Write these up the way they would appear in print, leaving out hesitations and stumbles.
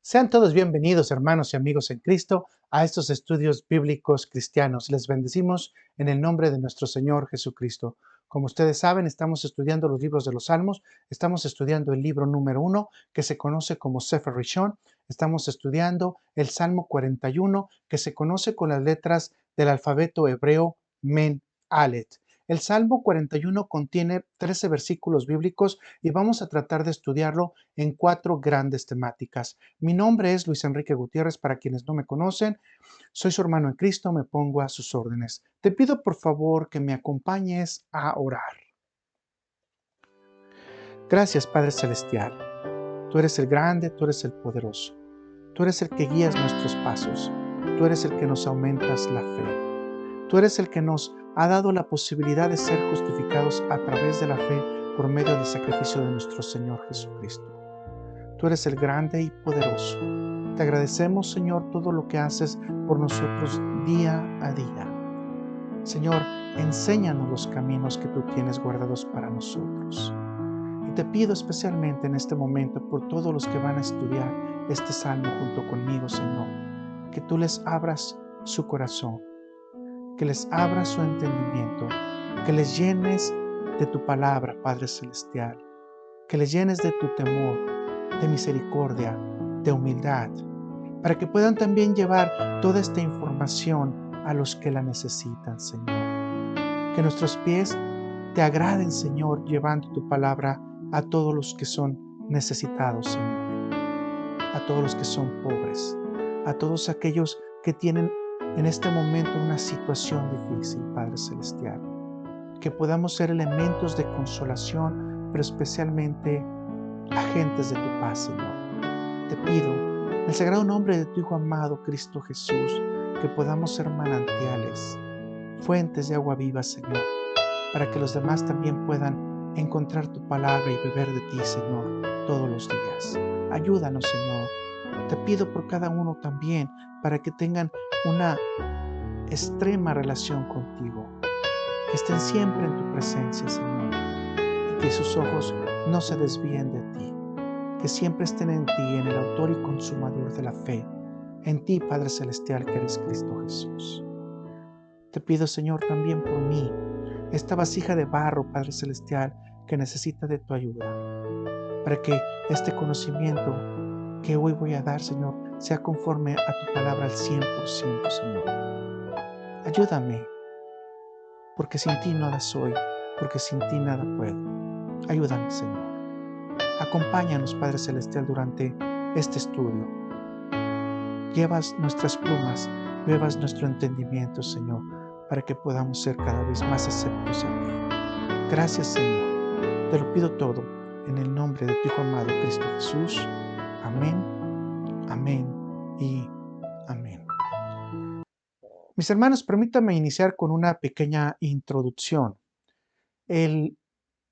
Sean todos bienvenidos, hermanos y amigos en Cristo, a estos estudios bíblicos cristianos. Les bendecimos en el nombre de nuestro Señor Jesucristo. Como ustedes saben, estamos estudiando los libros de los Salmos. Estamos estudiando el libro número 1, que se conoce como Sefer Rishon. Estamos estudiando el Salmo 41, que se conoce con las letras del alfabeto hebreo Men Aleph. El Salmo 41 contiene 13 versículos bíblicos y vamos a tratar de estudiarlo en 4 grandes temáticas. Mi nombre es Luis Enrique Gutiérrez, para quienes no me conocen. Soy su hermano en Cristo, me pongo a sus órdenes. Te pido por favor que me acompañes a orar. Gracias, Padre Celestial. Tú eres el grande, tú eres el poderoso. Tú eres el que guías nuestros pasos. Tú eres el que nos aumentas la fe. Tú eres el que nos ha dado la posibilidad de ser justificados a través de la fe por medio del sacrificio de nuestro Señor Jesucristo. Tú eres el grande y poderoso. Te agradecemos, Señor, todo lo que haces por nosotros día a día. Señor, enséñanos los caminos que tú tienes guardados para nosotros. Y te pido especialmente en este momento por todos los que van a estudiar este salmo junto conmigo, Señor, que tú les abras su corazón, que les abras su entendimiento, que les llenes de tu palabra, Padre Celestial, que les llenes de tu temor, de misericordia, de humildad, para que puedan también llevar toda esta información a los que la necesitan, Señor. Que nuestros pies te agraden, Señor, llevando tu palabra a todos los que son necesitados, Señor, a todos los que son pobres, a todos aquellos que tienen en este momento una situación difícil, Padre Celestial. Que podamos ser elementos de consolación, pero especialmente agentes de tu paz, Señor. Te pido, en el sagrado nombre de tu Hijo amado, Cristo Jesús, que podamos ser manantiales, fuentes de agua viva, Señor, para que los demás también puedan encontrar tu palabra y beber de ti, Señor, todos los días. Ayúdanos, Señor. Te pido por cada uno también, para que tengan una extrema relación contigo, que estén siempre en tu presencia, Señor, y que sus ojos no se desvíen de ti, que siempre estén en ti, en el autor y consumador de la fe, en ti, Padre Celestial, que eres Cristo Jesús. Te pido, Señor, también por mí, esta vasija de barro, Padre Celestial, que necesita de tu ayuda, para que este conocimiento que hoy voy a dar, Señor, sea conforme a tu palabra al 100%, Señor. Ayúdame, porque sin ti nada soy, porque sin ti nada puedo. Ayúdame, Señor. Acompáñanos, Padre Celestial, durante este estudio. Llevas nuestras plumas, llevas nuestro entendimiento, Señor, para que podamos ser cada vez más aceptos a ti. Gracias, Señor. Te lo pido todo en el nombre de tu Hijo amado, Cristo Jesús. Amén, amén y amén. Mis hermanos, permítanme iniciar con una pequeña introducción. El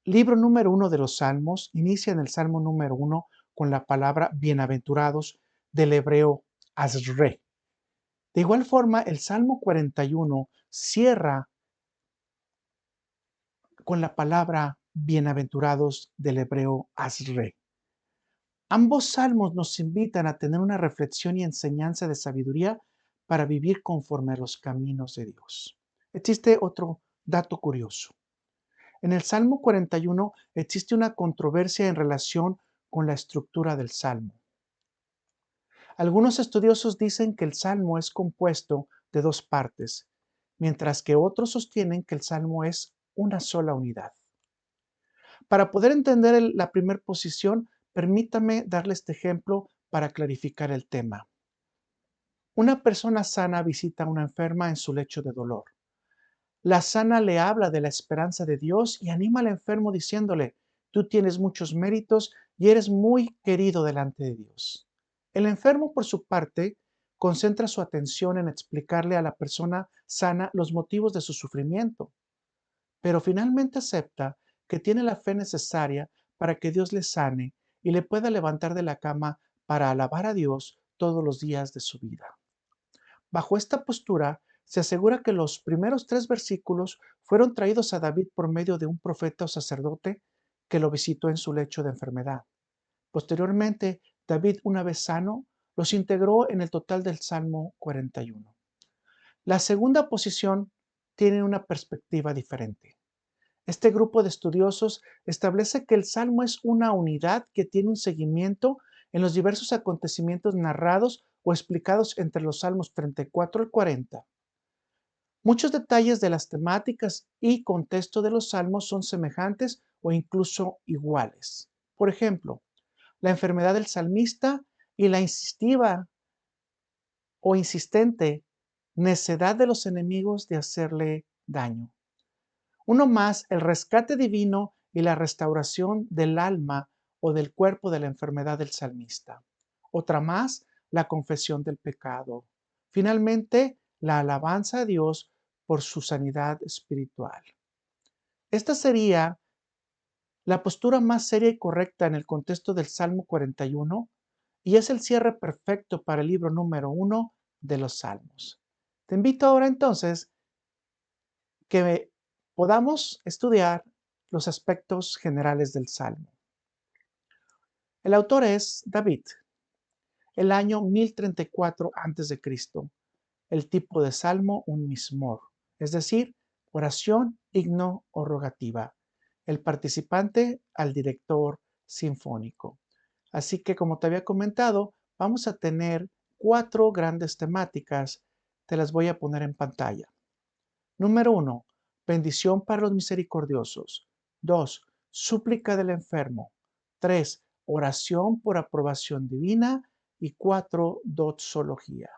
libro número 1 de los Salmos inicia en el Salmo número 1 con la palabra bienaventurados del hebreo Asre. De igual forma, el Salmo 41 cierra con la palabra bienaventurados del hebreo Asre. Ambos salmos nos invitan a tener una reflexión y enseñanza de sabiduría para vivir conforme a los caminos de Dios. Existe otro dato curioso. En el Salmo 41 existe una controversia en relación con la estructura del Salmo. Algunos estudiosos dicen que el Salmo es compuesto de dos partes, mientras que otros sostienen que el Salmo es una sola unidad. Para poder entender la primera posición, permítame darle este ejemplo para clarificar el tema. Una persona sana visita a una enferma en su lecho de dolor. La sana le habla de la esperanza de Dios y anima al enfermo diciéndole: tú tienes muchos méritos y eres muy querido delante de Dios. El enfermo, por su parte, concentra su atención en explicarle a la persona sana los motivos de su sufrimiento, pero finalmente acepta que tiene la fe necesaria para que Dios le sane y le pueda levantar de la cama para alabar a Dios todos los días de su vida. Bajo esta postura, se asegura que los primeros 3 versículos fueron traídos a David por medio de un profeta o sacerdote que lo visitó en su lecho de enfermedad. Posteriormente, David, una vez sano, los integró en el total del Salmo 41. La segunda posición tiene una perspectiva diferente. Este grupo de estudiosos establece que el Salmo es una unidad que tiene un seguimiento en los diversos acontecimientos narrados o explicados entre los Salmos 34 al 40. Muchos detalles de las temáticas y contexto de los salmos son semejantes o incluso iguales. Por ejemplo, la enfermedad del salmista y la insistiva o insistente necedad de los enemigos de hacerle daño. Uno más, el rescate divino y la restauración del alma o del cuerpo de la enfermedad del salmista. Otra más, la confesión del pecado. Finalmente, la alabanza a Dios por su sanidad espiritual. Esta sería la postura más seria y correcta en el contexto del Salmo 41 y es el cierre perfecto para el libro número 1 de los Salmos. Te invito ahora entonces que podamos estudiar los aspectos generales del Salmo. El autor es David, el año 1034 a.C., el tipo de salmo un mismor, es decir, oración, himno o rogativa. El participante al director sinfónico. Así que, como te había comentado, vamos a tener 4 grandes temáticas. Te las voy a poner en pantalla. Número 1. Bendición para los misericordiosos. 2. Súplica del enfermo. 3. Oración por aprobación divina. Y 4. Doxología.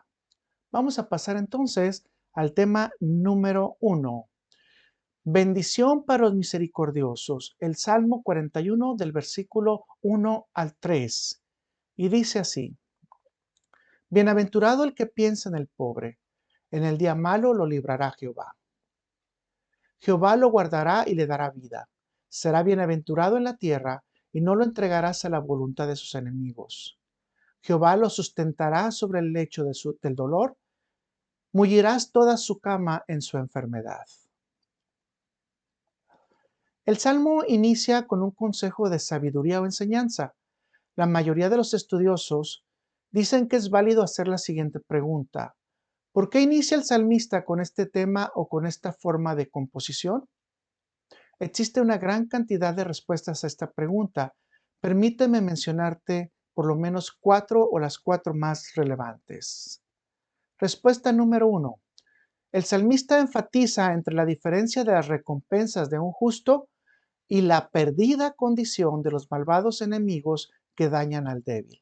Vamos a pasar entonces al tema número 1. Bendición para los misericordiosos. El Salmo 41 del versículo 1 al 3. Y dice así: Bienaventurado el que piensa en el pobre. En el día malo lo librará Jehová. Jehová lo guardará y le dará vida. Será bienaventurado en la tierra y no lo entregarás a la voluntad de sus enemigos. Jehová lo sustentará sobre el lecho del dolor. Mullirás toda su cama en su enfermedad. El Salmo inicia con un consejo de sabiduría o enseñanza. La mayoría de los estudiosos dicen que es válido hacer la siguiente pregunta: ¿por qué inicia el salmista con este tema o con esta forma de composición? Existe una gran cantidad de respuestas a esta pregunta. Permíteme mencionarte por lo menos 4 o las 4 más relevantes. Respuesta número 1. El salmista enfatiza entre la diferencia de las recompensas de un justo y la perdida condición de los malvados enemigos que dañan al débil.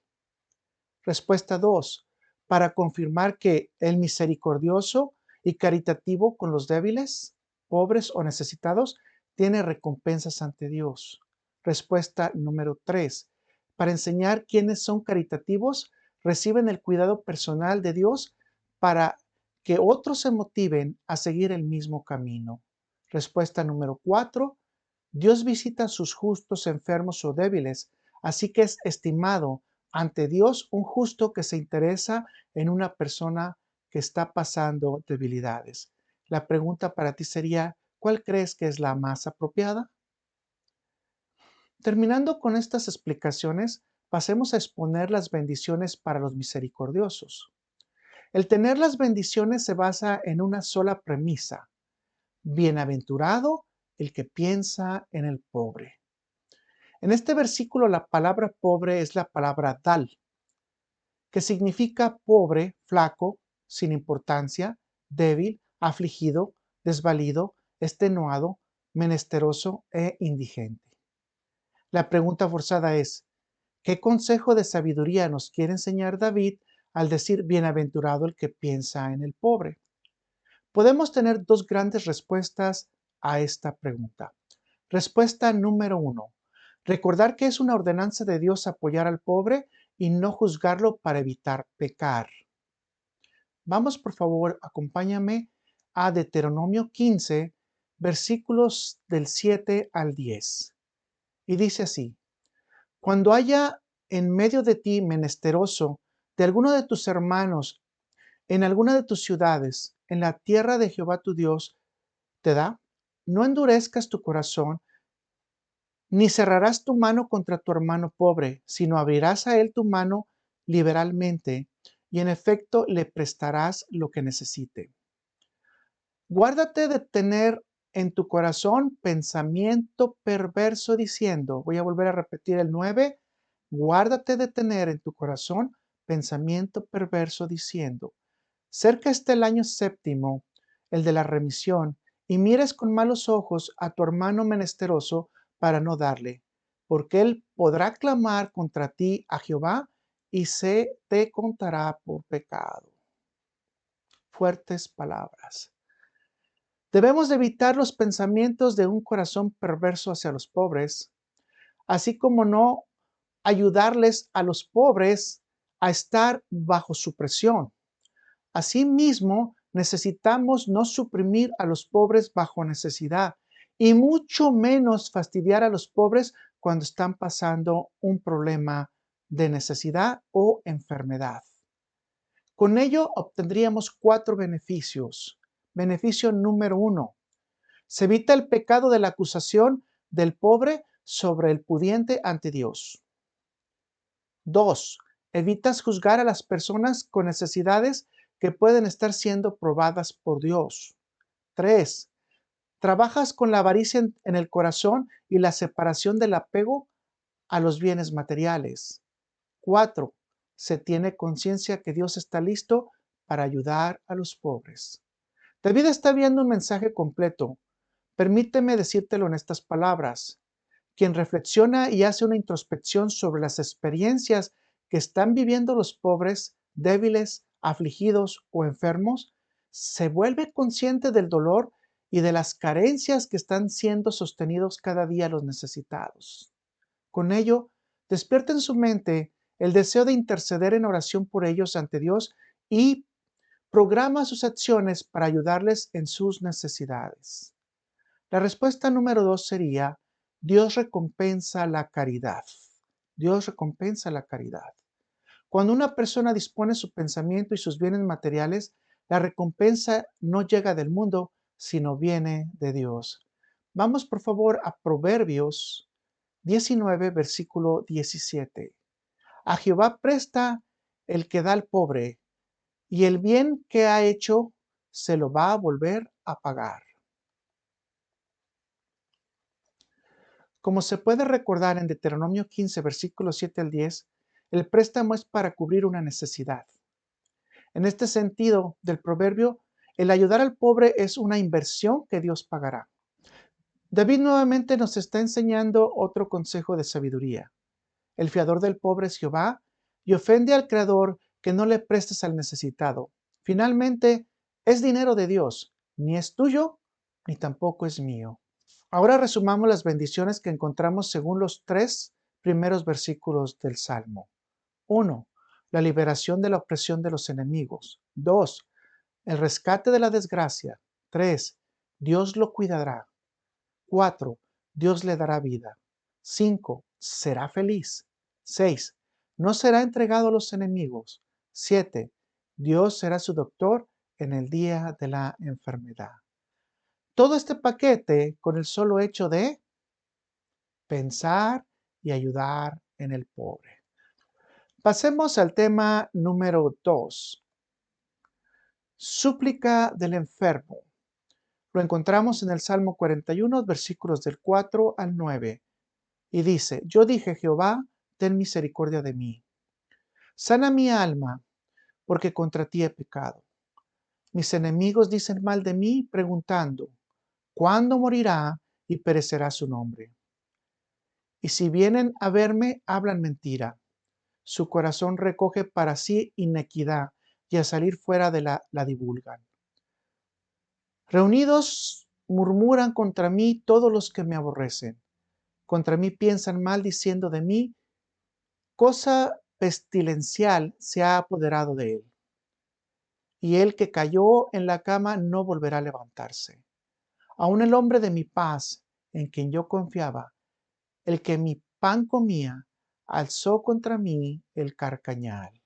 Respuesta 2. Para confirmar que el misericordioso y caritativo con los débiles, pobres o necesitados tiene recompensas ante Dios. Respuesta número 3. Para enseñar quiénes son caritativos, reciben el cuidado personal de Dios para que otros se motiven a seguir el mismo camino. Respuesta número 4. Dios visita a sus justos enfermos o débiles, así que es estimado ante Dios un justo que se interesa en una persona que está pasando debilidades. La pregunta para ti sería: ¿cuál crees que es la más apropiada? Terminando con estas explicaciones, pasemos a exponer las bendiciones para los misericordiosos. El tener las bendiciones se basa en una sola premisa: bienaventurado el que piensa en el pobre. En este versículo la palabra pobre es la palabra dal, que significa pobre, flaco, sin importancia, débil, afligido, desvalido, extenuado, menesteroso e indigente. La pregunta forzada es: ¿qué consejo de sabiduría nos quiere enseñar David al decir bienaventurado el que piensa en el pobre? Podemos tener 2 grandes respuestas a esta pregunta. Respuesta número 1. Recordar que es una ordenanza de Dios apoyar al pobre y no juzgarlo para evitar pecar. Vamos, por favor, acompáñame a Deuteronomio 15, versículos del 7 al 10. Y dice así: Cuando haya en medio de ti menesteroso de alguno de tus hermanos en alguna de tus ciudades, en la tierra de Jehová tu Dios te da, no endurezcas tu corazón, ni cerrarás tu mano contra tu hermano pobre, sino abrirás a él tu mano liberalmente y en efecto le prestarás lo que necesite. Guárdate de tener en tu corazón pensamiento perverso diciendo, voy a volver a repetir el 9, guárdate de tener en tu corazón pensamiento perverso diciendo, cerca está el año séptimo, el de la remisión, y mires con malos ojos a tu hermano menesteroso para no darle, porque él podrá clamar contra ti a Jehová y se te contará por pecado. Fuertes palabras. Debemos de evitar los pensamientos de un corazón perverso hacia los pobres, así como no ayudarles a los pobres a estar bajo su presión. Asimismo, necesitamos no suprimir a los pobres bajo necesidad y mucho menos fastidiar a los pobres cuando están pasando un problema de necesidad o enfermedad. Con ello obtendríamos 4 beneficios. Beneficio número 1. Se evita el pecado de la acusación del pobre sobre el pudiente ante Dios. 2. Evitas juzgar a las personas con necesidades que pueden estar siendo probadas por Dios. 3. Trabajas con la avaricia en el corazón y la separación del apego a los bienes materiales. 4. Se tiene conciencia que Dios está listo para ayudar a los pobres. David está viendo un mensaje completo. Permíteme decírtelo en estas palabras. Quien reflexiona y hace una introspección sobre las experiencias que están viviendo los pobres, débiles, afligidos o enfermos, se vuelve consciente del dolor y de las carencias que están siendo sostenidos cada día los necesitados. Con ello, despierta en su mente el deseo de interceder en oración por ellos ante Dios y programa sus acciones para ayudarles en sus necesidades. La respuesta número 2 sería, Dios recompensa la caridad. Dios recompensa la caridad. Cuando una persona dispone su pensamiento y sus bienes materiales, la recompensa no llega del mundo, sino viene de Dios. Vamos por favor a Proverbios 19, versículo 17. A Jehová presta el que da al pobre, y el bien que ha hecho se lo va a volver a pagar. Como se puede recordar en Deuteronomio 15, versículos 7 al 10, el préstamo es para cubrir una necesidad. En este sentido del proverbio, el ayudar al pobre es una inversión que Dios pagará. David nuevamente nos está enseñando otro consejo de sabiduría. El fiador del pobre es Jehová y ofende al Creador que no le prestes al necesitado. Finalmente, es dinero de Dios, ni es tuyo, ni tampoco es mío. Ahora resumamos las bendiciones que encontramos según los 3 primeros versículos del Salmo. 1. La liberación de la opresión de los enemigos. 2. El rescate de la desgracia. 3. Dios lo cuidará. 4. Dios le dará vida. 5. Será feliz. 6. No será entregado a los enemigos. 7. Dios será su doctor en el día de la enfermedad. Todo este paquete con el solo hecho de pensar y ayudar en el pobre. Pasemos al tema número 2. Súplica del enfermo. Lo encontramos en el Salmo 41, versículos del 4 al 9. Y dice, yo dije, Jehová, ten misericordia de mí. Sana mi alma, porque contra ti he pecado. Mis enemigos dicen mal de mí, preguntando, ¿cuándo morirá y perecerá su nombre? Y si vienen a verme, hablan mentira. Su corazón recoge para sí inequidad y a salir fuera de la divulgan. Reunidos murmuran contra mí todos los que me aborrecen. Contra mí piensan mal diciendo de mí, cosa pestilencial se ha apoderado de él. Y el que cayó en la cama no volverá a levantarse. Aun el hombre de mi paz, en quien yo confiaba, el que mi pan comía, alzó contra mí el carcañal.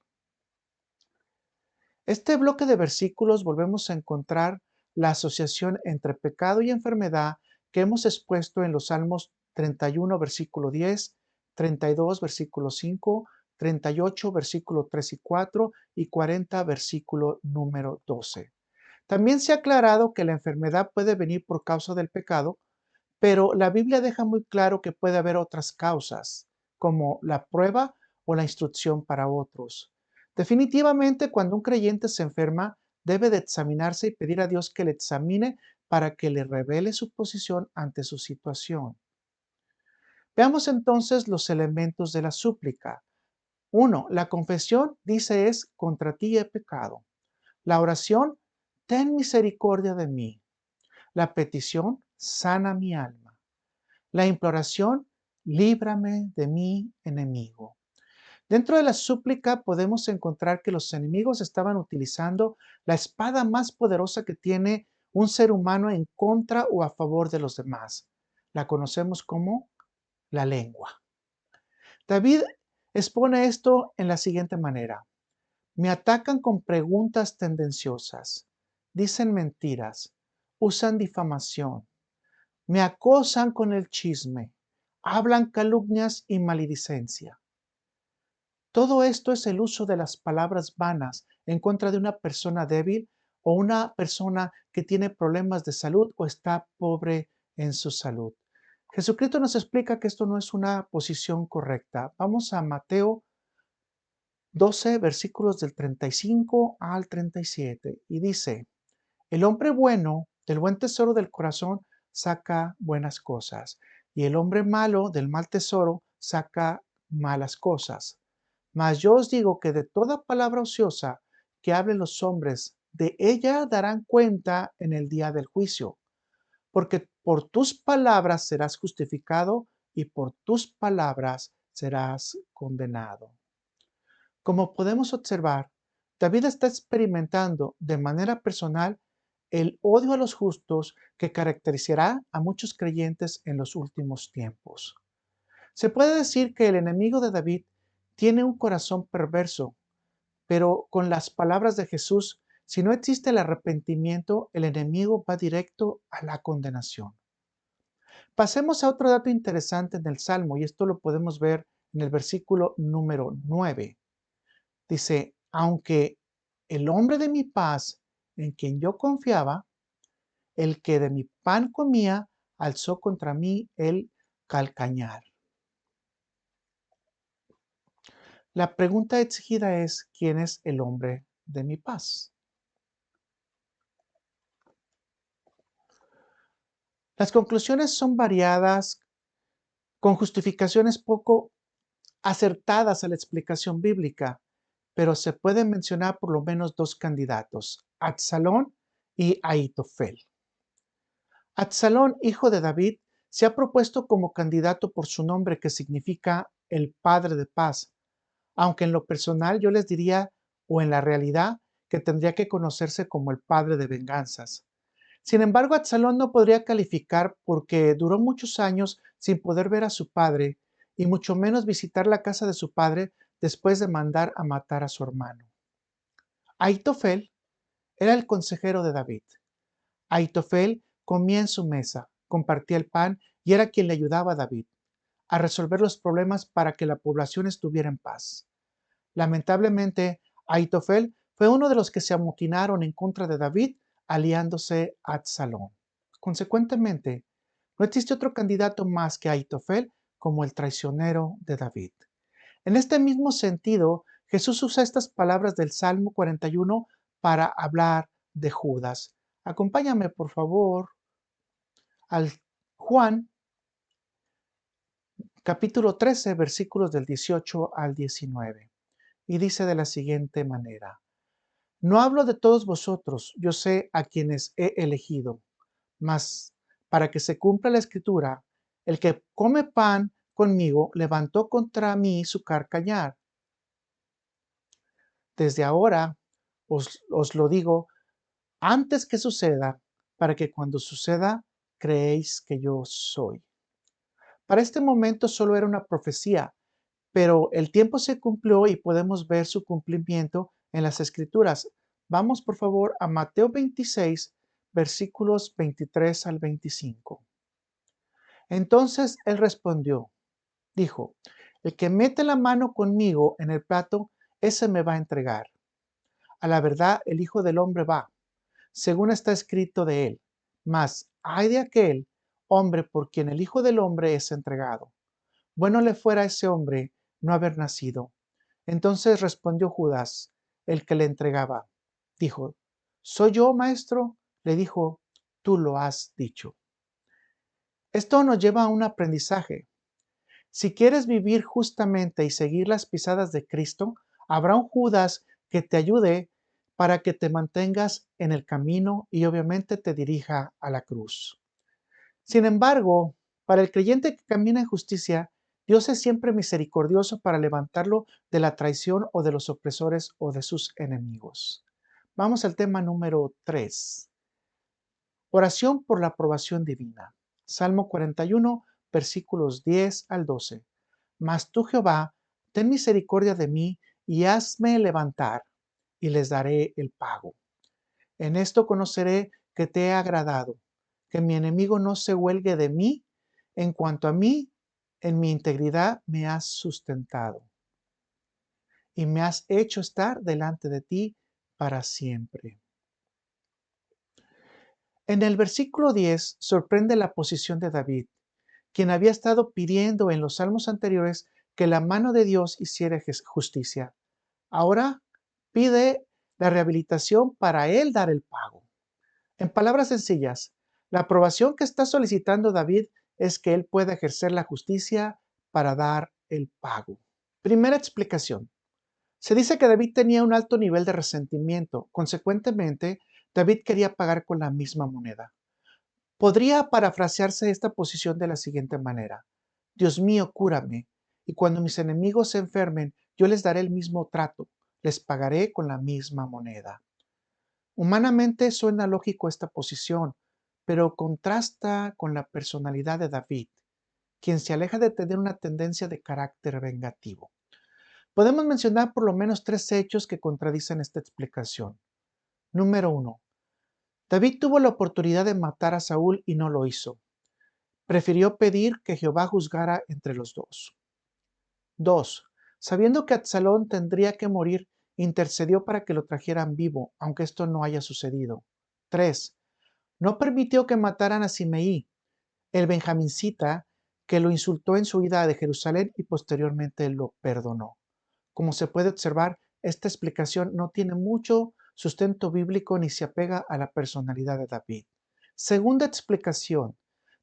Este bloque de versículos volvemos a encontrar la asociación entre pecado y enfermedad que hemos expuesto en los Salmos 31, versículo 10, 32, versículo 5, 38, versículo 3 y 4, y 40, versículo número 12. También se ha aclarado que la enfermedad puede venir por causa del pecado, pero la Biblia deja muy claro que puede haber otras causas, como la prueba o la instrucción para otros. Definitivamente, cuando un creyente se enferma, debe de examinarse y pedir a Dios que le examine para que le revele su posición ante su situación. Veamos entonces los elementos de la súplica. Uno, la confesión dice es contra ti he pecado. La oración, ten misericordia de mí. La petición, sana mi alma. La imploración, líbrame de mi enemigo. Dentro de la súplica podemos encontrar que los enemigos estaban utilizando la espada más poderosa que tiene un ser humano en contra o a favor de los demás. La conocemos como la lengua. David expone esto en la siguiente manera. Me atacan con preguntas tendenciosas, dicen mentiras, usan difamación, me acosan con el chisme, hablan calumnias y maledicencia. Todo esto es el uso de las palabras vanas en contra de una persona débil o una persona que tiene problemas de salud o está pobre en su salud. Jesucristo nos explica que esto no es una posición correcta. Vamos a Mateo 12, versículos del 35 al 37, y dice, el hombre bueno del buen tesoro del corazón saca buenas cosas, y el hombre malo del mal tesoro saca malas cosas. Mas yo os digo que de toda palabra ociosa que hablen los hombres, de ella darán cuenta en el día del juicio, porque por tus palabras serás justificado y por tus palabras serás condenado. Como podemos observar, David está experimentando de manera personal el odio a los justos que caracterizará a muchos creyentes en los últimos tiempos. Se puede decir que el enemigo de David tiene un corazón perverso, pero con las palabras de Jesús, si no existe el arrepentimiento, el enemigo va directo a la condenación. Pasemos a otro dato interesante en el Salmo, y esto lo podemos ver en el versículo número 9. Dice, aunque el hombre de mi paz, en quien yo confiaba, el que de mi pan comía, alzó contra mí el calcañar. La pregunta exigida es, ¿quién es el hombre de mi paz? Las conclusiones son variadas, con justificaciones poco acertadas a la explicación bíblica, pero se pueden mencionar por lo menos dos candidatos, Absalón y Ahitofel. Absalón, hijo de David, se ha propuesto como candidato por su nombre, que significa el padre de paz, aunque en lo personal yo les diría, o en la realidad, que tendría que conocerse como el padre de venganzas. Sin embargo, Absalón no podría calificar porque duró muchos años sin poder ver a su padre y mucho menos visitar la casa de su padre después de mandar a matar a su hermano. Ahitofel era el consejero de David. Ahitofel comía en su mesa, compartía el pan y era quien le ayudaba a David a resolver los problemas para que la población estuviera en paz. Lamentablemente, Ahitofel fue uno de los que se amotinaron en contra de David, aliándose a Absalón. Consecuentemente, no existe otro candidato más que Ahitofel como el traicionero de David. En este mismo sentido, Jesús usa estas palabras del Salmo 41 para hablar de Judas. Acompáñame, por favor, al Juan capítulo 13, versículos del 18 al 19. Y dice de la siguiente manera, no hablo de todos vosotros, yo sé a quienes he elegido, mas para que se cumpla la escritura, el que come pan conmigo levantó contra mí su carcañar. Desde ahora os lo digo antes que suceda, para que cuando suceda creéis que yo soy. Para este momento solo era una profecía, pero el tiempo se cumplió y podemos ver su cumplimiento en las Escrituras. Vamos por favor a Mateo 26, versículos 23 al 25. Entonces él respondió, dijo, El que mete la mano conmigo en el plato, ese me va a entregar. A la verdad, el Hijo del Hombre va, según está escrito de él. Mas, ay de aquel hombre por quien el Hijo del Hombre es entregado. Bueno le fuera a ese hombre no haber nacido. Entonces respondió Judas, el que le entregaba. Dijo, ¿soy yo, maestro? Le dijo, tú lo has dicho. Esto nos lleva a un aprendizaje. Si quieres vivir justamente y seguir las pisadas de Cristo, habrá un Judas que te ayude para que te mantengas en el camino y obviamente te dirija a la cruz. Sin embargo, para el creyente que camina en justicia, Dios es siempre misericordioso para levantarlo de la traición o de los opresores o de sus enemigos. Vamos al tema número 3. Oración por la aprobación divina. Salmo 41, versículos 10 al 12. Mas tú, Jehová, ten misericordia de mí y hazme levantar, y les daré el pago. En esto conoceré que te he agradado, que mi enemigo no se huelgue de mí. En cuanto a mí, en mi integridad me has sustentado, y me has hecho estar delante de ti para siempre. En el versículo 10 sorprende la posición de David, quien había estado pidiendo en los salmos anteriores que la mano de Dios hiciera justicia. Ahora pide la rehabilitación para él dar el pago. En palabras sencillas, la aprobación que está solicitando David es que él pueda ejercer la justicia para dar el pago. Primera explicación. Se dice que David tenía un alto nivel de resentimiento. Consecuentemente, David quería pagar con la misma moneda. Podría parafrasearse esta posición de la siguiente manera. Dios mío, cúrame, y cuando mis enemigos se enfermen, yo les daré el mismo trato, les pagaré con la misma moneda. Humanamente suena lógico esta posición, pero contrasta con la personalidad de David, quien se aleja de tener una tendencia de carácter vengativo. Podemos mencionar por lo menos 3 hechos que contradicen esta explicación. Número 1. David tuvo la oportunidad de matar a Saúl y no lo hizo. Prefirió pedir que Jehová juzgara entre los dos. 2. Sabiendo que Absalón tendría que morir, intercedió para que lo trajeran vivo, aunque esto no haya sucedido. 3. No permitió que mataran a Simeí, el benjamincita, que lo insultó en su ida de Jerusalén y posteriormente lo perdonó. Como se puede observar, esta explicación no tiene mucho sustento bíblico ni se apega a la personalidad de David. Segunda explicación.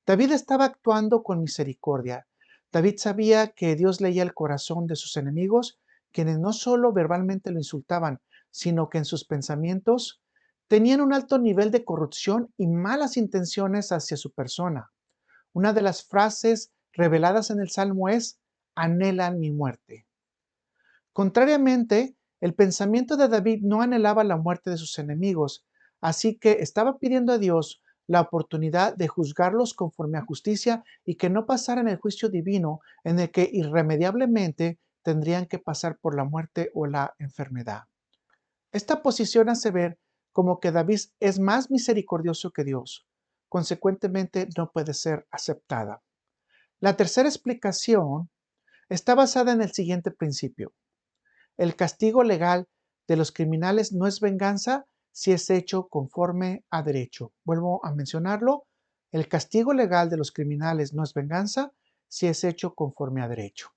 David estaba actuando con misericordia. David sabía que Dios leía el corazón de sus enemigos, quienes no solo verbalmente lo insultaban, sino que en sus pensamientos tenían un alto nivel de corrupción y malas intenciones hacia su persona. Una de las frases reveladas en el Salmo es, anhelan mi muerte. Contrariamente, el pensamiento de David no anhelaba la muerte de sus enemigos, así que estaba pidiendo a Dios la oportunidad de juzgarlos conforme a justicia y que no pasaran el juicio divino en el que irremediablemente tendrían que pasar por la muerte o la enfermedad. Esta posición hace ver como que David es más misericordioso que Dios. Consecuentemente, no puede ser aceptada. La tercera explicación está basada en el siguiente principio. El castigo legal de los criminales no es venganza si es hecho conforme a derecho. Vuelvo a mencionarlo. El castigo legal de los criminales no es venganza si es hecho conforme a derecho.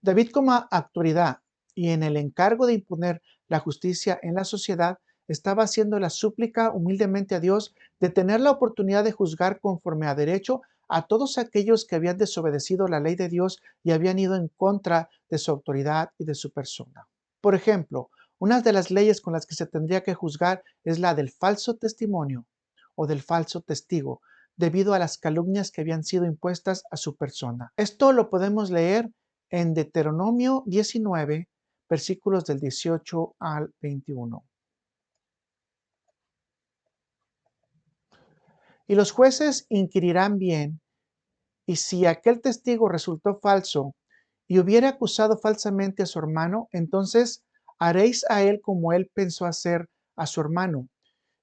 David, como autoridad y en el encargo de imponer la justicia en la sociedad, estaba haciendo la súplica humildemente a Dios de tener la oportunidad de juzgar conforme a derecho a todos aquellos que habían desobedecido la ley de Dios y habían ido en contra de su autoridad y de su persona. Por ejemplo, una de las leyes con las que se tendría que juzgar es la del falso testimonio o del falso testigo, debido a las calumnias que habían sido impuestas a su persona. Esto lo podemos leer en Deuteronomio 19, versículos del 18 al 21. Y los jueces inquirirán bien, y si aquel testigo resultó falso y hubiera acusado falsamente a su hermano, entonces haréis a él como él pensó hacer a su hermano,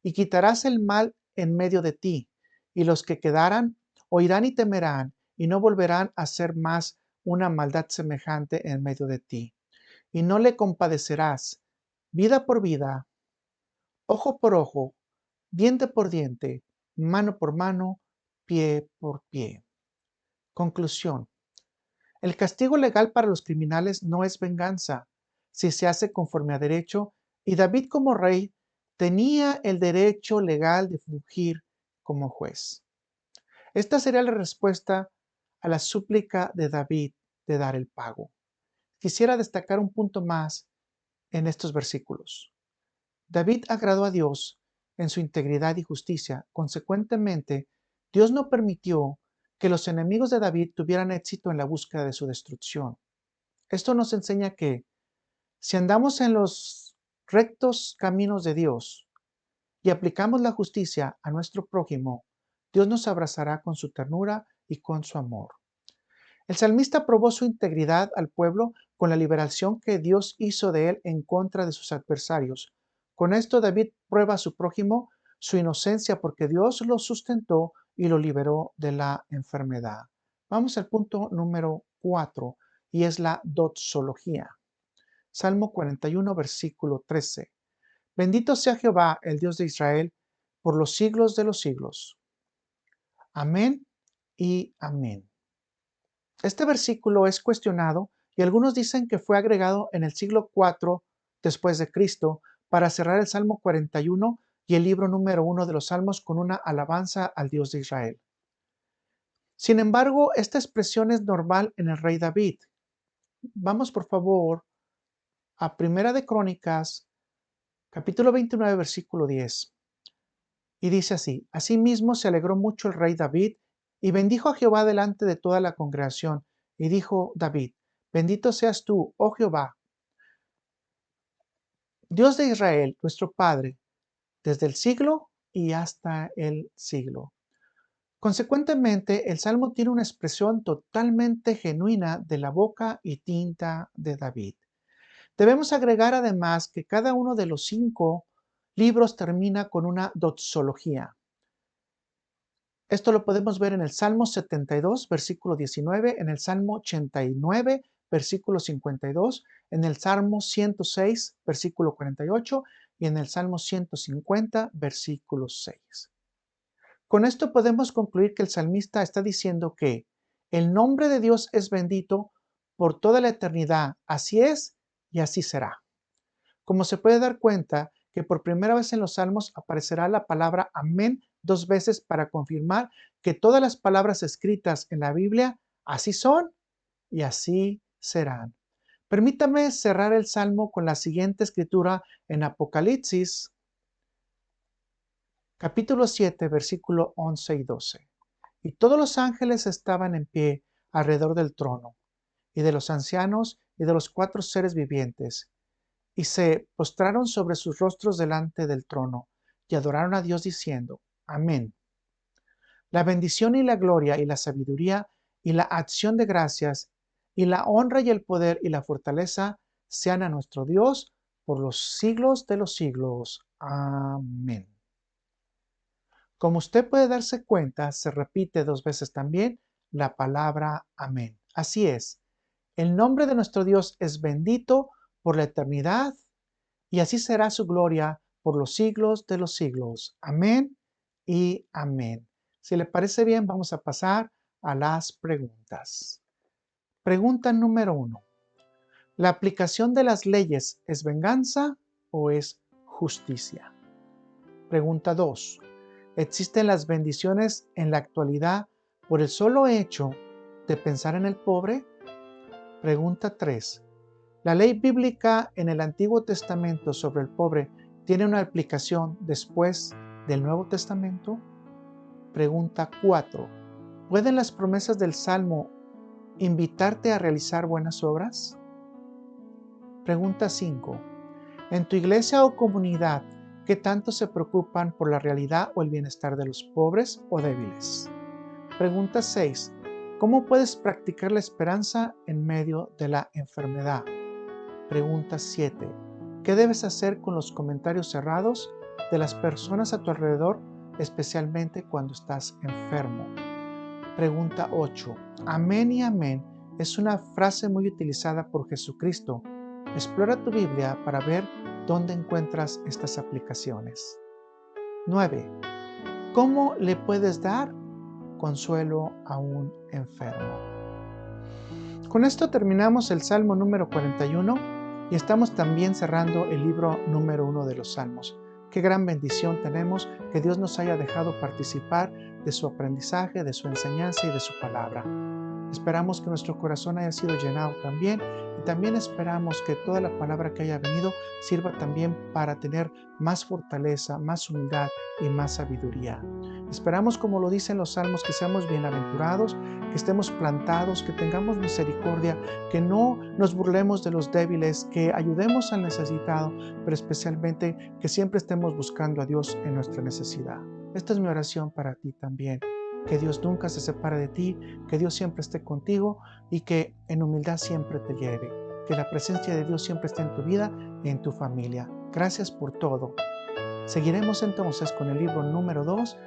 y quitarás el mal en medio de ti, y los que quedaran oirán y temerán, y no volverán a hacer más una maldad semejante en medio de ti, y no le compadecerás, vida por vida, ojo por ojo, diente por diente, mano por mano, pie por pie. Conclusión. El castigo legal para los criminales no es venganza, si se hace conforme a derecho, y David como rey tenía el derecho legal de fungir como juez. Esta sería la respuesta a la súplica de David de dar el pago. Quisiera destacar un punto más en estos versículos. David agradó a Dios en su integridad y justicia. Consecuentemente, Dios no permitió que los enemigos de David tuvieran éxito en la búsqueda de su destrucción. Esto nos enseña que si andamos en los rectos caminos de Dios y aplicamos la justicia a nuestro prójimo, Dios nos abrazará con su ternura y con su amor. El salmista probó su integridad al pueblo con la liberación que Dios hizo de él en contra de sus adversarios. Con esto David prueba a su prójimo su inocencia porque Dios lo sustentó y lo liberó de la enfermedad. Vamos al punto número 4 y es la doxología. Salmo 41, versículo 13. Bendito sea Jehová, el Dios de Israel, por los siglos de los siglos. Amén y amén. Este versículo es cuestionado y algunos dicen que fue agregado en el siglo IV después de Cristo para cerrar el Salmo 41 y el libro número 1 de los Salmos con una alabanza al Dios de Israel. Sin embargo, esta expresión es normal en el rey David. Vamos por favor a Primera de Crónicas, capítulo 29, versículo 10. Y dice así: Asimismo se alegró mucho el rey David y bendijo a Jehová delante de toda la congregación. Y dijo David: Bendito seas tú, oh Jehová, Dios de Israel, nuestro Padre, desde el siglo y hasta el siglo. Consecuentemente, el Salmo tiene una expresión totalmente genuina de la boca y tinta de David. Debemos agregar además que cada uno de los 5 libros termina con una doxología. Esto lo podemos ver en el Salmo 72, versículo 19, en el Salmo 89, versículo 52, en el Salmo 106, versículo 48 y en el Salmo 150, versículo 6. Con esto podemos concluir que el salmista está diciendo que el nombre de Dios es bendito por toda la eternidad. Así es y así será. Como se puede dar cuenta que por primera vez en los Salmos aparecerá la palabra amén 2 veces para confirmar que todas las palabras escritas en la Biblia así son y así serán. Permítame cerrar el Salmo con la siguiente escritura en Apocalipsis, capítulo 7, versículo 11 y 12. Y todos los ángeles estaban en pie alrededor del trono, y de los ancianos y de los 4 seres vivientes, y se postraron sobre sus rostros delante del trono, y adoraron a Dios diciendo: Amén. La bendición y la gloria y la sabiduría y la acción de gracias y la honra y el poder y la fortaleza sean a nuestro Dios por los siglos de los siglos. Amén. Como usted puede darse cuenta, se repite 2 veces también la palabra amén. Así es, el nombre de nuestro Dios es bendito por la eternidad y así será su gloria por los siglos de los siglos. Amén y amén. Si le parece bien, vamos a pasar a las preguntas. Pregunta número 1. ¿La aplicación de las leyes es venganza o es justicia? Pregunta 2. ¿Existen las bendiciones en la actualidad por el solo hecho de pensar en el pobre? Pregunta 3. ¿La ley bíblica en el Antiguo Testamento sobre el pobre tiene una aplicación después del Nuevo Testamento? Pregunta 4. ¿Pueden las promesas del Salmo invitarte a realizar buenas obras? Pregunta 5. ¿En tu iglesia o comunidad qué tanto se preocupan por la realidad o el bienestar de los pobres o débiles? Pregunta 6. ¿Cómo puedes practicar la esperanza en medio de la enfermedad? Pregunta 7. ¿Qué debes hacer con los comentarios cerrados de las personas a tu alrededor, especialmente cuando estás enfermo? Pregunta 8. Amén y amén. Es una frase muy utilizada por Jesucristo. Explora tu Biblia para ver dónde encuentras estas aplicaciones. 9. ¿Cómo le puedes dar consuelo a un enfermo? Con esto terminamos el Salmo número 41 y estamos también cerrando el libro número 1 de los Salmos. Qué gran bendición tenemos que Dios nos haya dejado participar de su aprendizaje, de su enseñanza y de su palabra. Esperamos que nuestro corazón haya sido llenado también y también esperamos que toda la palabra que haya venido sirva también para tener más fortaleza, más humildad y más sabiduría. Esperamos, como lo dicen los salmos, que seamos bienaventurados, que estemos plantados, que tengamos misericordia, que no nos burlemos de los débiles, que ayudemos al necesitado, pero especialmente que siempre estemos buscando a Dios en nuestra necesidad. Esta es mi oración para ti también. Que Dios nunca se separe de ti, que Dios siempre esté contigo y que en humildad siempre te lleve. Que la presencia de Dios siempre esté en tu vida y en tu familia. Gracias por todo. Seguiremos entonces con el libro número 2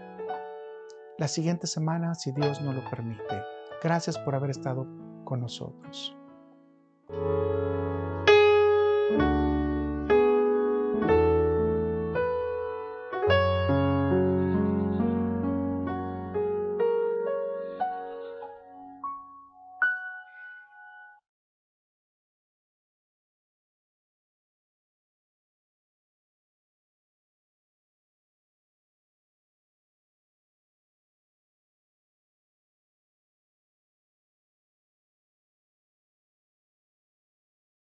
la siguiente semana, si Dios nos lo permite. Gracias por haber estado con nosotros.